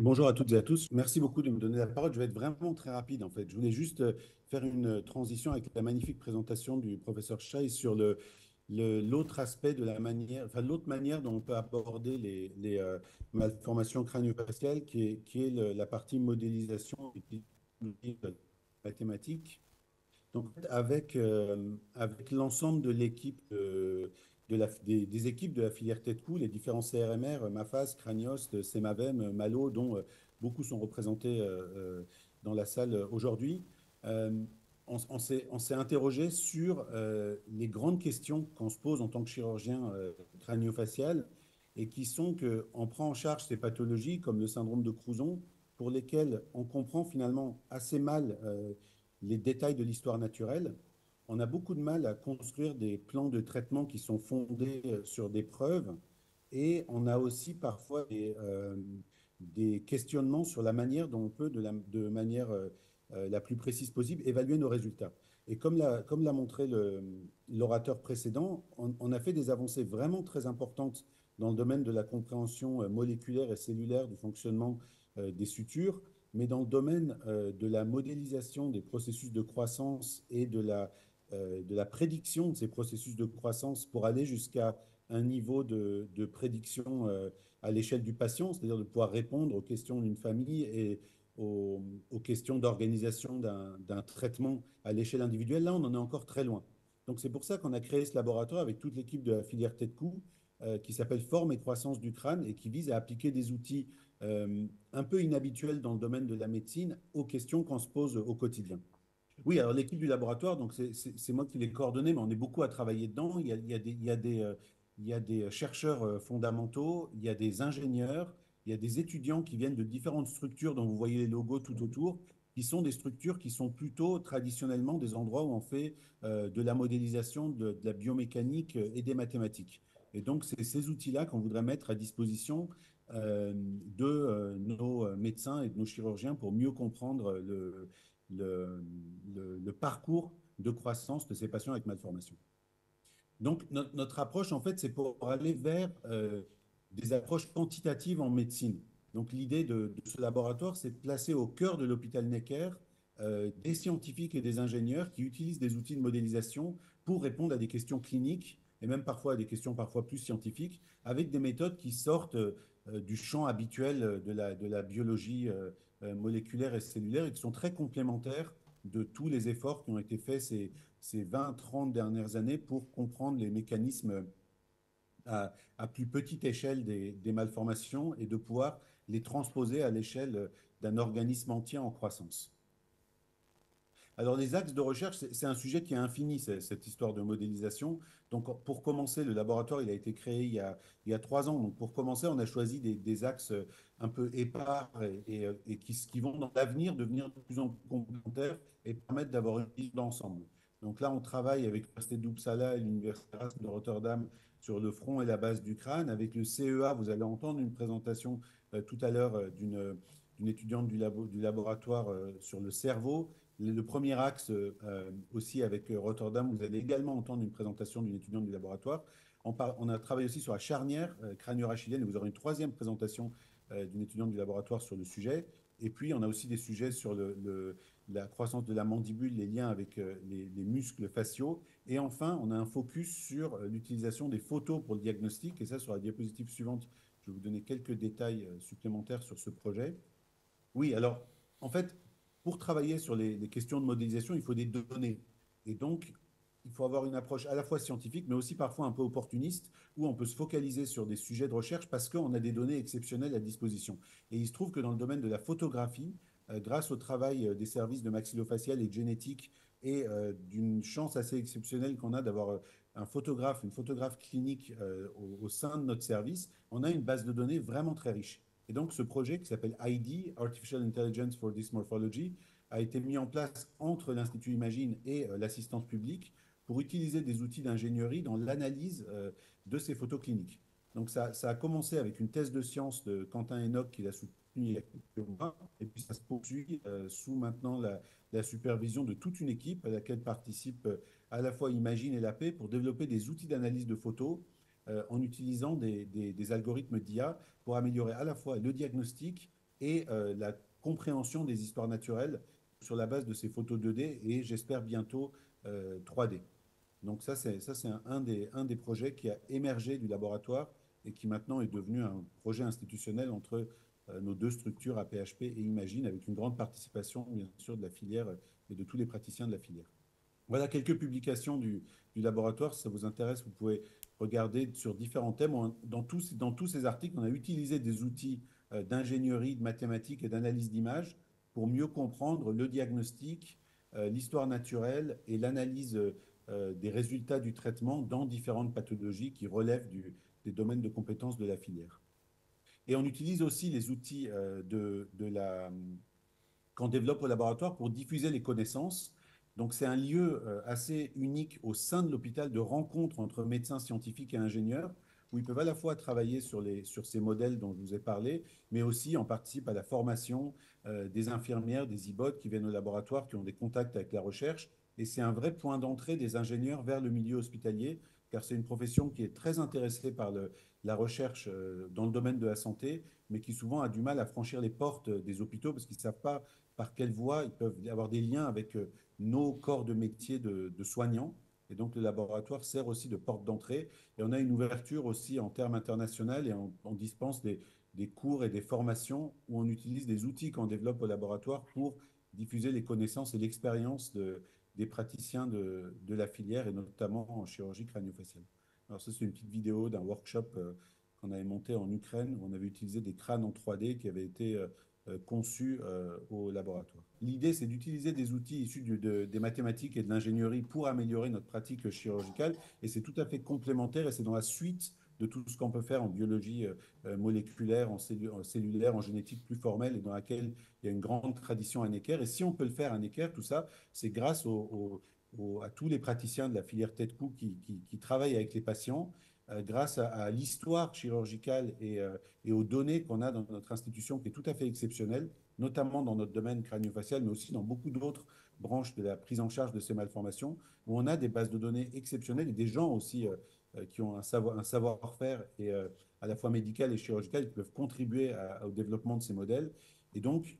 Bonjour à toutes et à tous. Merci beaucoup de me donner la parole. Je vais être vraiment très rapide en fait. Je voulais juste faire une transition avec la magnifique présentation du professeur Chaï sur l'autre aspect de la manière, enfin l'autre manière dont on peut aborder les malformations crânio-faciales qui est la partie modélisation et mathématique. Donc, en fait, avec l'ensemble de l'équipe des équipes de la filière TEDCO, les différents CRMR, Mafas, Cranios, Semavem, Malo, dont beaucoup sont représentés dans la salle aujourd'hui, euh, on s'est interrogé sur les grandes questions qu'on se pose en tant que chirurgien crânio-facial et qui sont qu'on prend en charge ces pathologies comme le syndrome de Crouzon, pour lesquelles on comprend finalement assez mal les détails de l'histoire naturelle. On a beaucoup de mal à construire des plans de traitement qui sont fondés sur des preuves et on a aussi parfois des questionnements sur la manière dont on peut, de manière la plus précise possible, évaluer nos résultats. Et comme l'a montré l'orateur précédent, on a fait des avancées vraiment très importantes dans le domaine de la compréhension moléculaire et cellulaire du fonctionnement des sutures, mais dans le domaine de la modélisation des processus de croissance et de la prédiction de ces processus de croissance pour aller jusqu'à un niveau de prédiction à l'échelle du patient, c'est-à-dire de pouvoir répondre aux questions d'une famille et aux questions d'organisation d'un traitement à l'échelle individuelle. Là, on en est encore très loin. Donc, c'est pour ça qu'on a créé ce laboratoire avec toute l'équipe de la filière TEDCO qui s'appelle Forme et croissance du crâne et qui vise à appliquer des outils un peu inhabituels dans le domaine de la médecine aux questions qu'on se pose au quotidien. Oui, alors l'équipe du laboratoire, donc c'est moi qui l'ai coordonné, mais on est beaucoup à travailler dedans. Il y a des chercheurs fondamentaux, il y a des ingénieurs, il y a des étudiants qui viennent de différentes structures dont vous voyez les logos tout autour, qui sont des structures qui sont plutôt traditionnellement des endroits où on fait de la modélisation, de la biomécanique et des mathématiques. Et donc, c'est ces outils-là qu'on voudrait mettre à disposition de nos médecins et de nos chirurgiens pour mieux comprendre le, le parcours de croissance de ces patients avec malformation. Donc, notre approche, en fait, c'est pour aller vers des approches quantitatives en médecine. Donc, l'idée de ce laboratoire, c'est de placer au cœur de l'hôpital Necker des scientifiques et des ingénieurs qui utilisent des outils de modélisation pour répondre à des questions cliniques et même parfois à des questions parfois plus scientifiques, avec des méthodes qui sortent du champ habituel de la biologie moléculaire et cellulaire et qui sont très complémentaires de tous les efforts qui ont été faits ces 20, 30 dernières années pour comprendre les mécanismes à plus petite échelle des malformations et de pouvoir les transposer à l'échelle d'un organisme entier en croissance. Alors, les axes de recherche, c'est un sujet qui est infini, cette histoire de modélisation. Donc, pour commencer, le laboratoire, il a été créé il y a 3 ans. Donc, pour commencer, on a choisi des axes un peu épars et qui vont dans l'avenir devenir de plus en plus complémentaires et permettre d'avoir une vision d'ensemble. Donc là, on travaille avec l'Université d'Uppsala et l'Université de Rotterdam sur le front et la base du crâne. Avec le CEA, vous allez entendre une présentation tout à l'heure d'une étudiante du laboratoire sur le cerveau. Le premier axe, aussi avec Rotterdam, vous allez également entendre une présentation d'une étudiante du laboratoire. On a travaillé aussi sur la charnière crânio-rachilienne et vous aurez une troisième présentation d'une étudiante du laboratoire sur le sujet. Et puis, on a aussi des sujets sur la croissance de la mandibule, les liens avec les muscles faciaux. Et enfin, on a un focus sur l'utilisation des photos pour le diagnostic. Et ça, sur la diapositive suivante, je vais vous donner quelques détails supplémentaires sur ce projet. Oui, alors, en fait, pour travailler sur les questions de modélisation, il faut des données. Et donc, il faut avoir une approche à la fois scientifique, mais aussi parfois un peu opportuniste, où on peut se focaliser sur des sujets de recherche parce qu'on a des données exceptionnelles à disposition. Et il se trouve que dans le domaine de la photographie, grâce au travail des services de maxillofacial et de génétique, et d'une chance assez exceptionnelle qu'on a d'avoir une photographe clinique au sein de notre service, on a une base de données vraiment très riche. Et donc, ce projet qui s'appelle ID, Artificial Intelligence for Dysmorphology, a été mis en place entre l'Institut Imagine et l'assistance publique pour utiliser des outils d'ingénierie dans l'analyse de ces photos cliniques. Donc, ça a commencé avec une thèse de science de Quentin Enoch qui l'a soutenu il y a quelques mois, et puis ça se poursuit sous maintenant la supervision de toute une équipe à laquelle participent à la fois Imagine et la paix pour développer des outils d'analyse de photos en utilisant des algorithmes d'IA pour améliorer à la fois le diagnostic et la compréhension des histoires naturelles sur la base de ces photos 2D et j'espère bientôt 3D. Donc ça, c'est un des projets qui a émergé du laboratoire et qui maintenant est devenu un projet institutionnel entre nos deux structures, APHP et Imagine, avec une grande participation, bien sûr, de la filière et de tous les praticiens de la filière. Voilà quelques publications du laboratoire. Si ça vous intéresse, vous pouvez regarder sur différents thèmes. Dans tous ces articles, on a utilisé des outils d'ingénierie, de mathématiques et d'analyse d'images pour mieux comprendre le diagnostic, l'histoire naturelle et l'analyse des résultats du traitement dans différentes pathologies qui relèvent des domaines de compétences de la filière. Et on utilise aussi les outils qu'on développe au laboratoire pour diffuser les connaissances. Donc, c'est un lieu assez unique au sein de l'hôpital de rencontre entre médecins scientifiques et ingénieurs, où ils peuvent à la fois travailler sur ces modèles dont je vous ai parlé, mais aussi en participe à la formation des infirmières, des IBOT qui viennent au laboratoire, qui ont des contacts avec la recherche. Et c'est un vrai point d'entrée des ingénieurs vers le milieu hospitalier, car c'est une profession qui est très intéressée par la recherche dans le domaine de la santé, mais qui souvent a du mal à franchir les portes des hôpitaux parce qu'ils ne savent pas par quelle voie ils peuvent avoir des liens avec nos corps de métier de soignants. Et donc, le laboratoire sert aussi de porte d'entrée. Et on a une ouverture aussi en termes internationaux et on dispense des cours et des formations où on utilise des outils qu'on développe au laboratoire pour diffuser les connaissances et l'expérience des praticiens de la filière et notamment en chirurgie crânio-faciale. Alors, ça, c'est une petite vidéo d'un workshop qu'on avait monté en Ukraine où on avait utilisé des crânes en 3D qui avaient été conçus au laboratoire. L'idée, c'est d'utiliser des outils issus des mathématiques et de l'ingénierie pour améliorer notre pratique chirurgicale et c'est tout à fait complémentaire et c'est dans la suite de tout ce qu'on peut faire en biologie moléculaire, en cellulaire, en génétique plus formelle et dans laquelle il y a une grande tradition à Necker. Et si on peut le faire à Necker, tout ça, c'est grâce à tous les praticiens de la filière tête-cou qui travaillent avec les patients, grâce à l'histoire chirurgicale et aux données qu'on a dans notre institution qui est tout à fait exceptionnelle, notamment dans notre domaine crânio-facial, mais aussi dans beaucoup d'autres branches de la prise en charge de ces malformations, où on a des bases de données exceptionnelles et des gens aussi qui ont un savoir-faire et à la fois médical et chirurgical qui peuvent contribuer au développement de ces modèles. Et donc,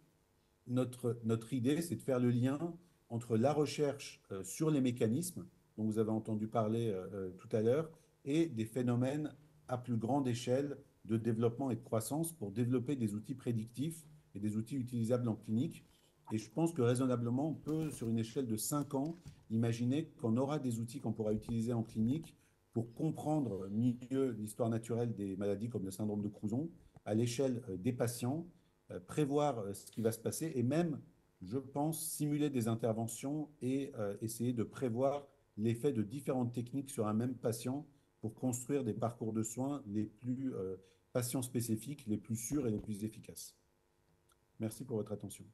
notre idée, c'est de faire le lien entre la recherche sur les mécanismes dont vous avez entendu parler tout à l'heure et des phénomènes à plus grande échelle de développement et de croissance pour développer des outils prédictifs et des outils utilisables en clinique. Et je pense que raisonnablement, on peut, sur une échelle de 5 ans, imaginer qu'on aura des outils qu'on pourra utiliser en clinique pour comprendre mieux l'histoire naturelle des maladies comme le syndrome de Crouzon à l'échelle des patients, prévoir ce qui va se passer et même, je pense, simuler des interventions et essayer de prévoir l'effet de différentes techniques sur un même patient pour construire des parcours de soins les plus patients spécifiques, les plus sûrs et les plus efficaces. Merci pour votre attention.